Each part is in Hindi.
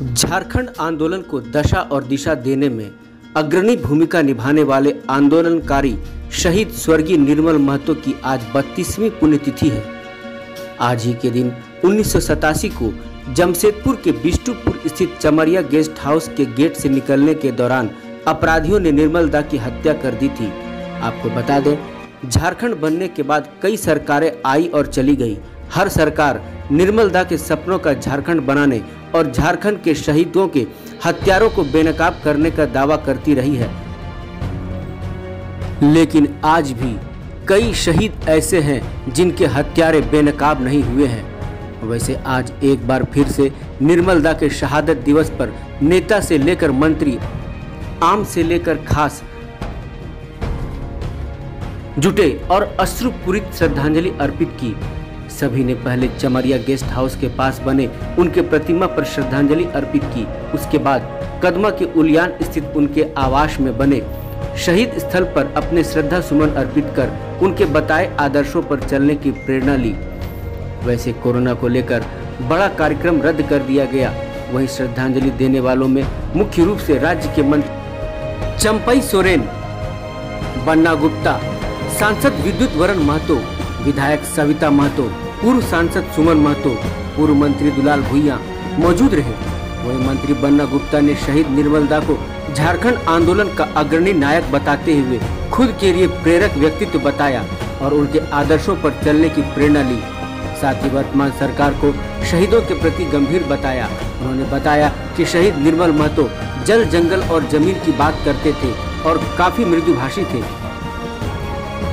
झारखंड आंदोलन को दशा और दिशा देने में अग्रणी भूमिका निभाने वाले आंदोलनकारी शहीद स्वर्गीय निर्मल महतो की आज 32वीं पुण्यतिथि है। आज ही के दिन 1987 को जमशेदपुर के बिष्टुपुर स्थित चमरिया गेस्ट हाउस के गेट से निकलने के दौरान अपराधियों ने निर्मल दा की हत्या कर दी थी। आपको बता दें, झारखंड बनने के बाद कई सरकारें आई और चली गई। हर सरकार निर्मल दा के सपनों का झारखंड बनाने और झारखंड के शहीदों के हत्यारों को बेनकाब करने का दावा करती रही है, लेकिन आज भी कई शहीद ऐसे हैं जिनके हत्यारे बेनकाब नहीं हुए हैं। वैसे आज एक बार फिर से निर्मल दा के शहादत दिवस पर नेता से लेकर मंत्री, आम से लेकर खास जुटे और अश्रुपूरित श्रद्धांजलि अर्पित की। सभी ने पहले चमरिया गेस्ट हाउस के पास बने उनके प्रतिमा पर श्रद्धांजलि अर्पित की। उसके बाद कदमा के उलियान स्थित उनके आवास में बने शहीद स्थल पर अपने श्रद्धा सुमन अर्पित कर उनके बताए आदर्शों पर चलने की प्रेरणा ली। वैसे कोरोना को लेकर बड़ा कार्यक्रम रद्द कर दिया गया। वहीं श्रद्धांजलि देने वालों में मुख्य रूप से राज्य के मंत्री चंपई सोरेन, बन्ना गुप्ता, सांसद विद्युत वरण महतो, विधायक सविता महतो, पूर्व सांसद सुमन महतो, पूर्व मंत्री दुलाल भुइया मौजूद रहे। वहीं मंत्री बन्ना गुप्ता ने शहीद निर्मल दा को झारखंड आंदोलन का अग्रणी नायक बताते हुए खुद के लिए प्रेरक व्यक्तित्व बताया और उनके आदर्शों पर चलने की प्रेरणा ली। साथ ही वर्तमान सरकार को शहीदों के प्रति गंभीर बताया। उन्होंने बताया कि शहीद निर्मल महतो जल, जंगल और जमीन की बात करते थे और काफी मृदुभाषी थे।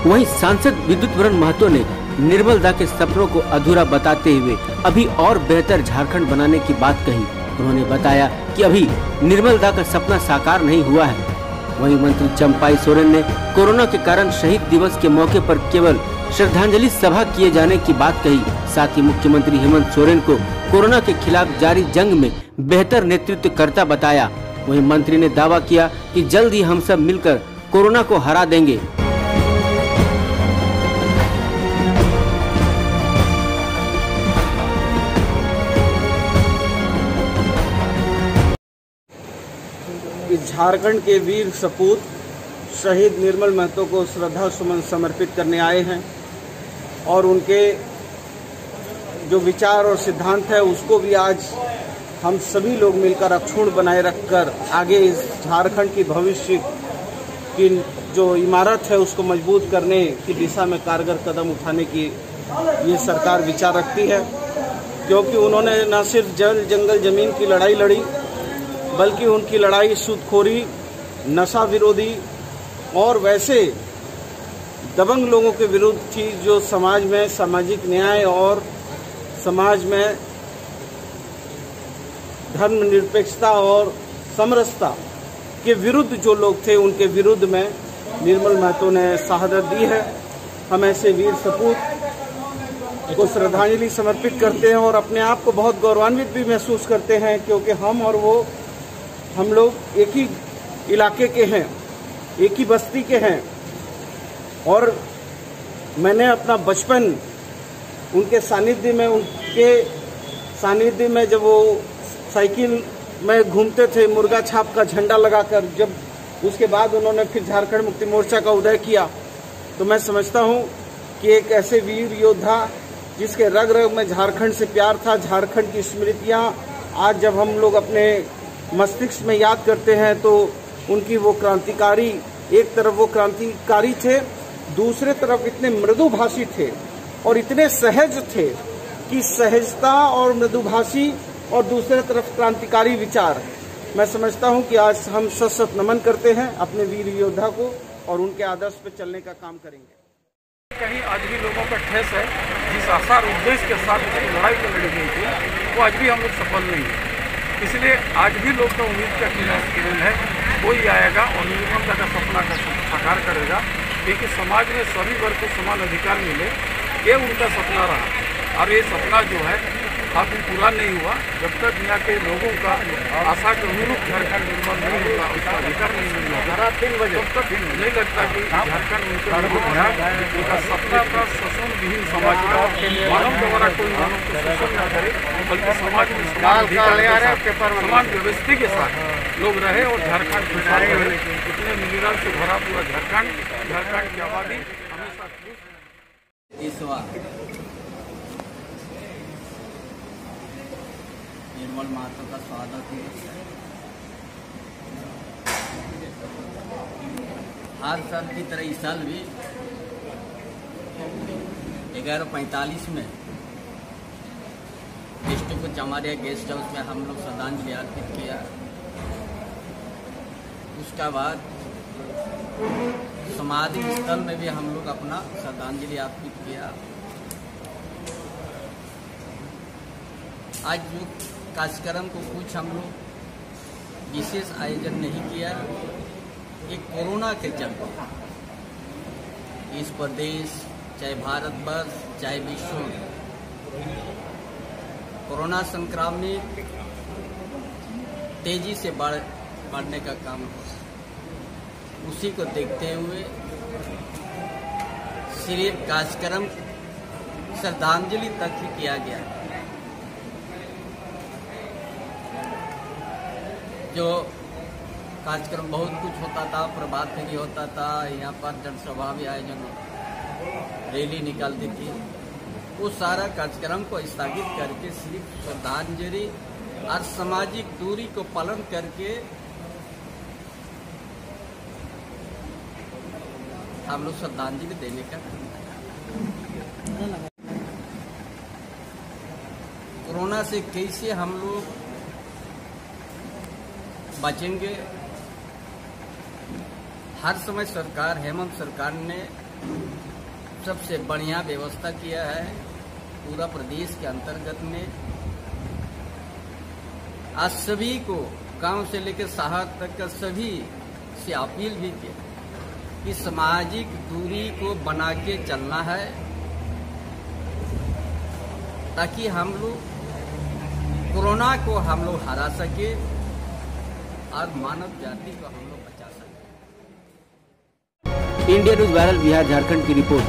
वहीं सांसद विद्युत वरण महतो ने निर्मल दा के सपनों को अधूरा बताते हुए अभी और बेहतर झारखंड बनाने की बात कही। उन्होंने बताया कि अभी निर्मल दा का सपना साकार नहीं हुआ है। वहीं मंत्री चंपई सोरेन ने कोरोना के कारण शहीद दिवस के मौके पर केवल श्रद्धांजलि सभा किए जाने की बात कही। साथ ही मुख्यमंत्री हेमंत सोरेन को कोरोना के खिलाफ जारी जंग में बेहतर नेतृत्व करता बताया। वहीं मंत्री ने दावा किया कि जल्द ही हम सब मिलकर कोरोना को हरा देंगे। झारखंड के वीर सपूत शहीद निर्मल महतो को श्रद्धा सुमन समर्पित करने आए हैं और उनके जो विचार और सिद्धांत है उसको भी आज हम सभी लोग मिलकर अक्षुण्ण बनाए रखकर आगे इस झारखंड की भविष्य की जो इमारत है उसको मजबूत करने की दिशा में कारगर कदम उठाने की ये सरकार विचार रखती है, क्योंकि उन्होंने न सिर्फ जल, जंगल, जमीन की लड़ाई लड़ी, बल्कि उनकी लड़ाई सूदखोरी, नशा विरोधी और वैसे दबंग लोगों के विरुद्ध थी जो समाज में सामाजिक न्याय और समाज में धर्मनिरपेक्षता और समरसता के विरुद्ध जो लोग थे उनके विरुद्ध में निर्मल महतो ने शहादत दी है। हम ऐसे वीर सपूत को श्रद्धांजलि समर्पित करते हैं और अपने आप को बहुत गौरवान्वित भी महसूस करते हैं, क्योंकि हम लोग एक ही इलाके के हैं, एक ही बस्ती के हैं। और मैंने अपना बचपन उनके सानिध्य में जब वो साइकिल में घूमते थे मुर्गा छाप का झंडा लगाकर, जब उसके बाद उन्होंने फिर झारखंड मुक्ति मोर्चा का उदय किया, तो मैं समझता हूँ कि एक ऐसे वीर योद्धा जिसके रग रग में झारखंड से प्यार था, झारखंड की स्मृतियाँ आज जब हम लोग अपने मस्तिष्क में याद करते हैं तो उनकी वो क्रांतिकारी, एक तरफ वो क्रांतिकारी थे, दूसरे तरफ इतने मृदुभाषी थे और इतने सहज थे कि सहजता और मृदुभाषी और दूसरे तरफ क्रांतिकारी विचार। मैं समझता हूं कि आज हम सत नमन करते हैं अपने वीर योद्धा को और उनके आदर्श पर चलने का काम करेंगे। कहीं आज भी लोगों का ठेस है, जिस आशा और उद्देश्य के साथ लड़ाई को लड़ी गई थी वो आज भी हम लोग सफल नहीं है। इसलिए आज भी लोग का उम्मीद का किरण है, कोई आएगा और निर्मल दा का सपना का साकार करेगा, क्योंकि समाज में सभी वर्ग को समान अधिकार मिले, ये उनका सपना रहा। और ये सपना जो है काफी पूरा नहीं हुआ। जब तक यहाँ के लोगों का आशा के अनुरूप झारखंड निर्माण नहीं होगा, उसका अधिकार नहीं मिलेगा, तब तक नहीं लगता कि झारखंड उनका सपना था शोषण विहीन समाज का। मानव द्वारा कोई मानव को शोषण न करे, बल्कि समाज में समान व्यवस्था के साथ लोग रहे और झारखंड खुशहाल रहे। इतने मिलीराल से भरा पूरा झारखंड की आबादी हमेशा खुश। इस बार निर्मल महतो का स्वागत है। हर साल की तरह इस साल भी 11:45 में डिस्ट्रिक्ट चमारिया गेस्ट हाउस में हम लोग श्रद्धांजलि अर्पित किया। उसका बाद समाधि स्थल में भी हम लोग अपना श्रद्धांजलि अर्पित किया। आज जो कार्यक्रम को कुछ हम लोग विशेष आयोजन नहीं किया, ये कोरोना के चलते इस प्रदेश चाहे भारतवर्ष चाहे विश्व में कोरोना संक्रमित तेजी से बढ़ने का काम हो, उसी को देखते हुए सिर्फ कार्यक्रम श्रद्धांजलि तक ही किया गया। जो कार्यक्रम बहुत कुछ होता था, प्रभात फेरी होता था, यहाँ पर जनसभा भी आयोजन रैली निकालती थी, वो सारा कार्यक्रम को स्थगित करके सिर्फ श्रद्धांजलि और सामाजिक दूरी को पालन करके हम लोग श्रद्धांजलि देने का कोरोना से कैसे हम लोग बचेंगे। हर समय सरकार, हेमंत सरकार ने सबसे बढ़िया व्यवस्था किया है पूरा प्रदेश के अंतर्गत में। आज सभी को गांव से लेकर शहर तक का सभी से अपील भी की कि सामाजिक दूरी को बना के चलना है, ताकि हम लोग कोरोना को हम लोग हरा सके और मानव जाति को हम लोग बचा सके। India news viral Bihar Jharkhand की रिपोर्ट।